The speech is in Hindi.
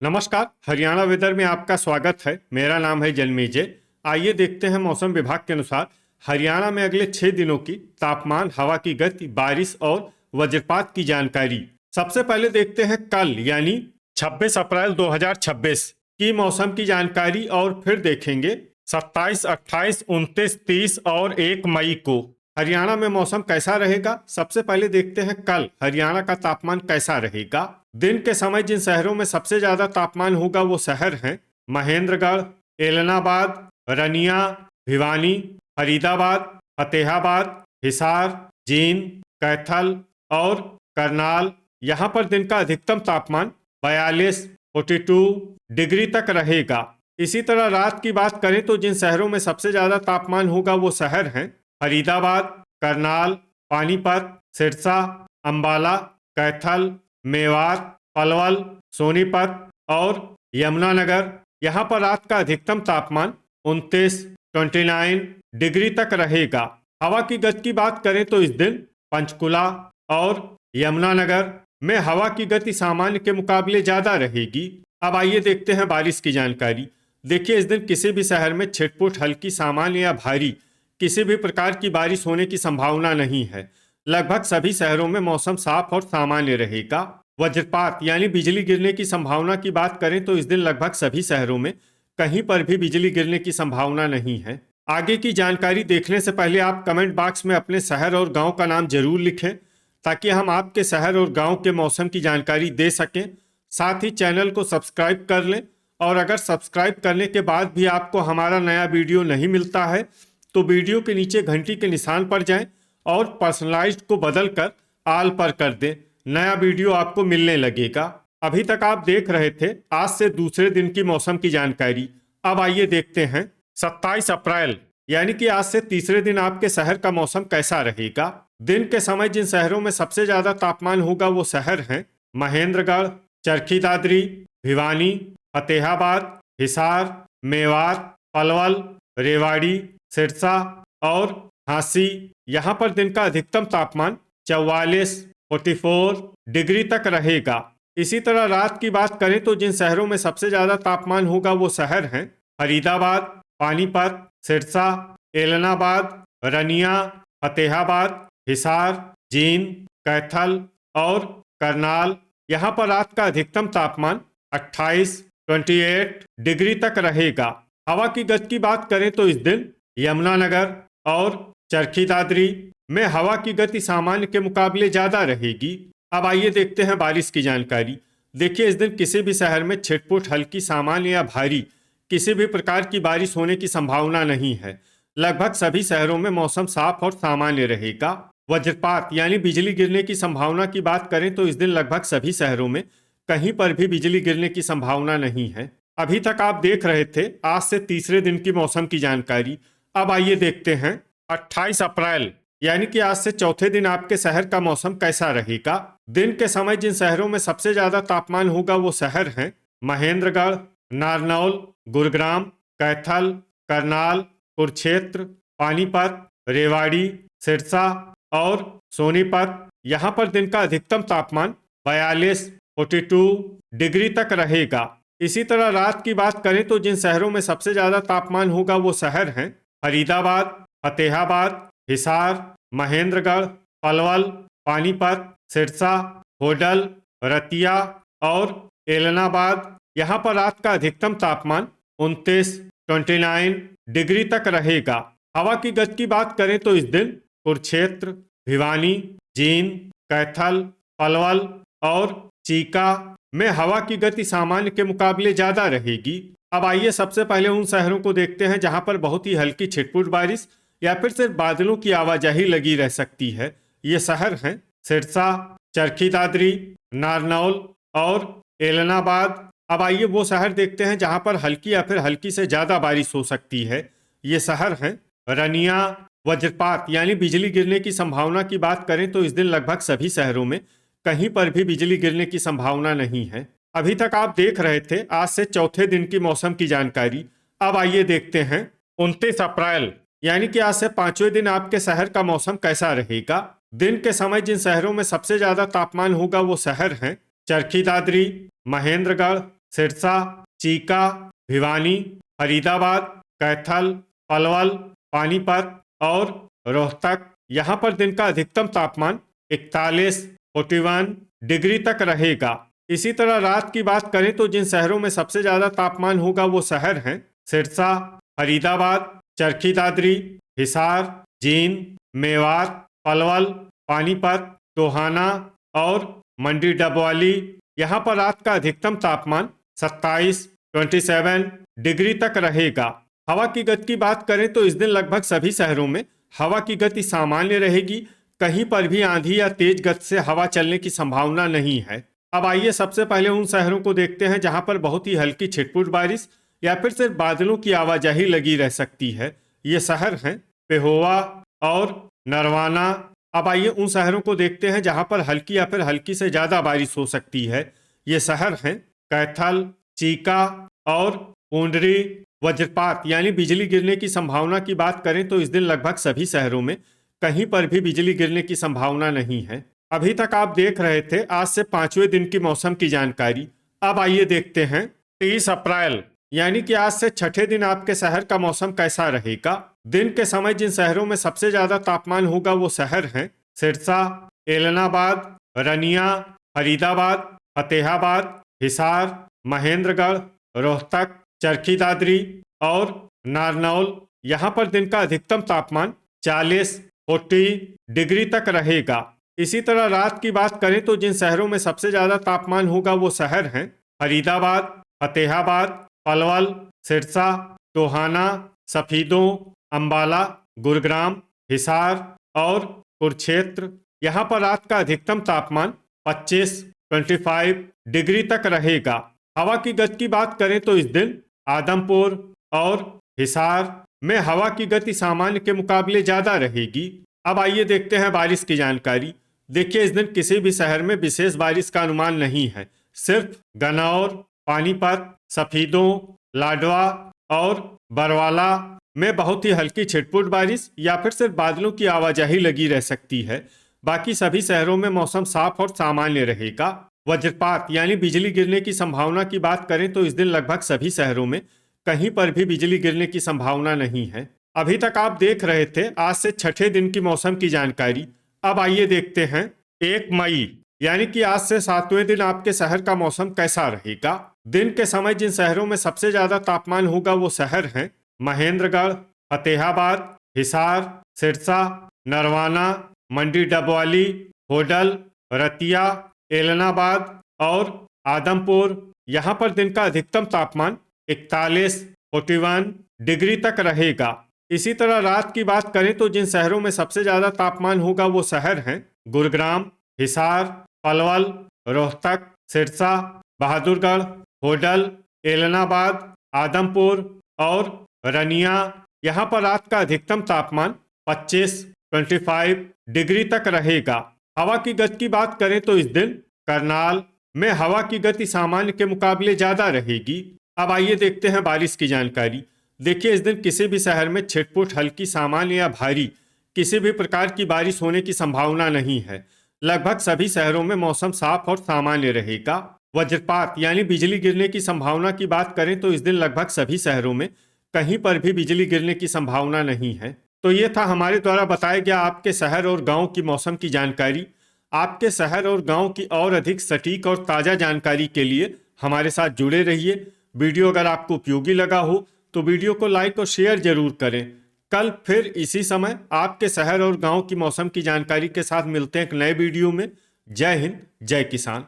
नमस्कार। हरियाणा वेदर में आपका स्वागत है। मेरा नाम है जन्मेजय। आइए देखते हैं मौसम विभाग के अनुसार हरियाणा में अगले 6 दिनों की तापमान, हवा की गति, बारिश और वज्रपात की जानकारी। सबसे पहले देखते हैं कल यानी 26 अप्रैल 2026 की मौसम की जानकारी और फिर देखेंगे 27, 28, 29, 30 और 1 मई को हरियाणा में मौसम कैसा रहेगा। सबसे पहले देखते हैं कल हरियाणा का तापमान कैसा रहेगा। दिन के समय जिन शहरों में सबसे ज्यादा तापमान होगा वो शहर हैं महेंद्रगढ़, एलनाबाद, रनिया, भिवानी, फरीदाबाद, फतेहाबाद, हिसार, जींद, कैथल और करनाल। यहाँ पर दिन का अधिकतम तापमान 42 डिग्री तक रहेगा। इसी तरह रात की बात करें तो जिन शहरों में सबसे ज्यादा तापमान होगा वो शहर हैं फरीदाबाद, करनाल, पानीपत, सिरसा, अंबाला, कैथल, मेवात, पलवल, सोनीपत और यमुनानगर। यहाँ पर रात का अधिकतम तापमान 29 डिग्री तक रहेगा। हवा की गति की बात करें तो इस दिन पंचकुला और यमुनानगर में हवा की गति सामान्य के मुकाबले ज्यादा रहेगी। अब आइए देखते हैं बारिश की जानकारी। देखिए, इस दिन किसी भी शहर में छिटपुट, हल्की, सामान्य या भारी किसी भी प्रकार की बारिश होने की संभावना नहीं है। लगभग सभी शहरों में मौसम साफ और सामान्य रहेगा। वज्रपात यानी बिजली गिरने की संभावना की बात करें तो इस दिन लगभग सभी शहरों में कहीं पर भी बिजली गिरने की संभावना नहीं है। आगे की जानकारी देखने से पहले आप कमेंट बॉक्स में अपने शहर और गांव का नाम जरूर लिखें ताकि हम आपके शहर और गांव के मौसम की जानकारी दे सकें। साथ ही चैनल को सब्सक्राइब कर लें और अगर सब्सक्राइब करने के बाद भी आपको हमारा नया वीडियो नहीं मिलता है तो वीडियो के नीचे घंटी के निशान पर जाएं और पर्सनलाइज्ड को बदलकर ऑल पर कर दें। नया वीडियो आपको मिलने लगेगा। अभी तक आप देख रहे थे आज से दूसरे दिन की मौसम की जानकारी। अब आइए देखते हैं 27 अप्रैल यानी कि आज से तीसरे दिन आपके शहर का मौसम कैसा रहेगा। दिन के समय जिन शहरों में सबसे ज्यादा तापमान होगा वो शहर हैं महेंद्रगढ़, चरखी दादरी, भिवानी, फतेहाबाद, हिसार, मेवात, पलवल, रेवाड़ी, सिरसा और झांसी। यहाँ पर दिन का अधिकतम तापमान 44 डिग्री तक रहेगा। इसी तरह रात की बात करें तो जिन शहरों में सबसे ज्यादा तापमान होगा वो शहर हैं फरीदाबाद, पानीपत, सिरसा, एलनाबाद, रनिया, फतेहाबाद, हिसार, जींद, कैथल और करनाल। यहाँ पर रात का अधिकतम तापमान 28 डिग्री तक रहेगा। हवा की गति की बात करें तो इस दिन यमुनानगर और चरखी दादरी में हवा की गति सामान्य के मुकाबले ज्यादा रहेगी। अब आइए देखते हैं बारिश की जानकारी। देखिए, इस दिन किसी भी शहर में छिटपुट, हल्की, सामान्य या भारी किसी भी प्रकार की बारिश होने की संभावना नहीं है। लगभग सभी शहरों में मौसम साफ और सामान्य रहेगा। वज्रपात यानी बिजली गिरने की संभावना की बात करें तो इस दिन लगभग सभी शहरों में कहीं पर भी बिजली गिरने की संभावना नहीं है। अभी तक आप देख रहे थे आज से तीसरे दिन की मौसम की जानकारी। अब आइए देखते हैं 28 अप्रैल यानी कि आज से चौथे दिन आपके शहर का मौसम कैसा रहेगा। दिन के समय जिन शहरों में सबसे ज्यादा तापमान होगा वो शहर हैं महेंद्रगढ़, नारनौल, गुरुग्राम, कैथल, करनाल, कुरुक्षेत्र, पानीपत, रेवाड़ी, सिरसा और सोनीपत। यहाँ पर दिन का अधिकतम तापमान 42 डिग्री तक रहेगा। इसी तरह रात की बात करें तो जिन शहरों में सबसे ज्यादा तापमान होगा वो शहर हैं फरीदाबाद, फतेहाबाद, हिसार, महेंद्रगढ़, पलवल, पानीपत, सिरसा, होडल, रतिया और एलनाबाद। यहाँ पर रात का अधिकतम तापमान 29 डिग्री तक रहेगा। हवा की गति की बात करें तो इस दिन कुरुक्षेत्र, भिवानी, जींद, कैथल, पलवल और चीका में हवा की गति सामान्य के मुकाबले ज्यादा रहेगी। अब आइए सबसे पहले उन शहरों को देखते हैं जहां पर बहुत ही हल्की छिटपुट बारिश या फिर सिर्फ बादलों की आवाजाही लगी रह सकती है। ये शहर हैं सिरसा, चरखी दादरी, नारनौल और एलनाबाद। अब आइए वो शहर देखते हैं जहां पर हल्की या फिर हल्की से ज्यादा बारिश हो सकती है। ये शहर हैं रनिया। वज्रपात यानी बिजली गिरने की संभावना की बात करें तो इस दिन लगभग सभी शहरों में कहीं पर भी बिजली गिरने की संभावना नहीं है। अभी तक आप देख रहे थे आज से चौथे दिन की मौसम की जानकारी। अब आइए देखते हैं 29 अप्रैल यानी कि आज से पांचवें दिन आपके शहर का मौसम कैसा रहेगा। दिन के समय जिन शहरों में सबसे ज्यादा तापमान होगा वो शहर हैं चरखी दादरी, महेंद्रगढ़, सिरसा, चीका, भिवानी, फरीदाबाद, कैथल, पलवल, पानीपत और रोहतक। यहाँ पर दिन का अधिकतम तापमान 41 डिग्री तक रहेगा। इसी तरह रात की बात करें तो जिन शहरों में सबसे ज्यादा तापमान होगा वो शहर हैं सिरसा, फरीदाबाद, चरखी दादरी, हिसार, जींद, मेवात, पलवल, पानीपत, टोहाना और मंडी डबवाली। यहाँ पर रात का अधिकतम तापमान 27 डिग्री तक रहेगा। हवा की गति की बात करें तो इस दिन लगभग सभी शहरों में हवा की गति सामान्य रहेगी। कहीं पर भी आंधी या तेज गति से हवा चलने की संभावना नहीं है। अब आइए सबसे पहले उन शहरों को देखते हैं जहां पर बहुत ही हल्की छिटपुट बारिश या फिर सिर्फ बादलों की आवाजाही लगी रह सकती है। ये शहर हैं पेहोवा और नरवाना। अब आइए उन शहरों को देखते हैं जहां पर हल्की या फिर हल्की से ज्यादा बारिश हो सकती है। ये शहर हैं कैथल, चीका और पूंडरी। वज्रपात यानी बिजली गिरने की संभावना की बात करें तो इस दिन लगभग सभी शहरों में कहीं पर भी बिजली गिरने की संभावना नहीं है। अभी तक आप देख रहे थे आज से 5वें दिन की मौसम की जानकारी। अब आइए देखते हैं 30 अप्रैल यानी कि आज से 6ठे दिन आपके शहर का मौसम कैसा रहेगा। दिन के समय जिन शहरों में सबसे ज्यादा तापमान होगा वो शहर हैं सिरसा, एलनाबाद, रनिया, फरीदाबाद, फतेहाबाद, हिसार, महेंद्रगढ़, रोहतक, चरखी दादरी और नारनौल। यहाँ पर दिन का अधिकतम तापमान 40 डिग्री तक रहेगा। इसी तरह रात की बात करें तो जिन शहरों में सबसे ज्यादा तापमान होगा वो शहर हैं फरीदाबाद, फतेहाबाद, पलवल, सिरसा, टोहाना, सफीदों, अंबाला, गुरुग्राम, हिसार और कुरुक्षेत्र। यहाँ पर रात का अधिकतम तापमान 25 डिग्री तक रहेगा। हवा की गति की बात करें तो इस दिन आदमपुर और हिसार में हवा की गति सामान्य के मुकाबले ज्यादा रहेगी। अब आइए देखते हैं बारिश की जानकारी। देखिए इस दिन किसी भी शहर में विशेष बारिश का अनुमान नहीं है। सिर्फ गन्नौर, पानीपत, सफीदों, लाडवा और बरवाला में बहुत ही हल्की छिटपुट बारिश या फिर सिर्फ बादलों की आवाजाही लगी रह सकती है। बाकी सभी शहरों में मौसम साफ और सामान्य रहेगा। वज्रपात यानी बिजली गिरने की संभावना की बात करें तो इस दिन लगभग सभी शहरों में कहीं पर भी बिजली गिरने की संभावना नहीं है। अभी तक आप देख रहे थे आज से 6ठे दिन की मौसम की जानकारी। अब आइए देखते हैं 1 मई यानी कि आज से 7वें दिन आपके शहर का मौसम कैसा रहेगा। दिन के समय जिन शहरों में सबसे ज्यादा तापमान होगा वो शहर हैं महेंद्रगढ़, फतेहाबाद, हिसार, सिरसा, नरवाना, मंडी डबवाली, होडल, रतिया, एलनाबाद और आदमपुर। यहाँ पर दिन का अधिकतम तापमान 41 डिग्री तक रहेगा। इसी तरह रात की बात करें तो जिन शहरों में सबसे ज्यादा तापमान होगा वो शहर हैं गुरुग्राम, हिसार, पलवल, रोहतक, सिरसा, बहादुरगढ़, होडल, एलनाबाद, आदमपुर और रनिया। यहाँ पर रात का अधिकतम तापमान 25 डिग्री तक रहेगा। हवा की गति की बात करें तो इस दिन करनाल में हवा की गति सामान्य के मुकाबले ज्यादा रहेगी। अब आइए देखते हैं बारिश की जानकारी। देखिए इस दिन किसी भी शहर में छिटपुट हल्की, सामान्य या भारी किसी भी प्रकार की बारिश होने की संभावना नहीं है। लगभग सभी शहरों में मौसम साफ और सामान्य रहेगा। वज्रपात यानी बिजली गिरने की संभावना की बात करें तो इस दिन लगभग सभी शहरों में कहीं पर भी बिजली गिरने की संभावना नहीं है। तो ये था हमारे द्वारा बताया गया आपके शहर और गांव की मौसम की जानकारी। आपके शहर और गांव की और अधिक सटीक और ताज़ा जानकारी के लिए हमारे साथ जुड़े रहिए। वीडियो अगर आपको उपयोगी लगा हो तो वीडियो को लाइक और शेयर जरूर करें। कल फिर इसी समय आपके शहर और गांव की मौसम की जानकारी के साथ मिलते हैं एक नए वीडियो में। जय हिंद, जय किसान।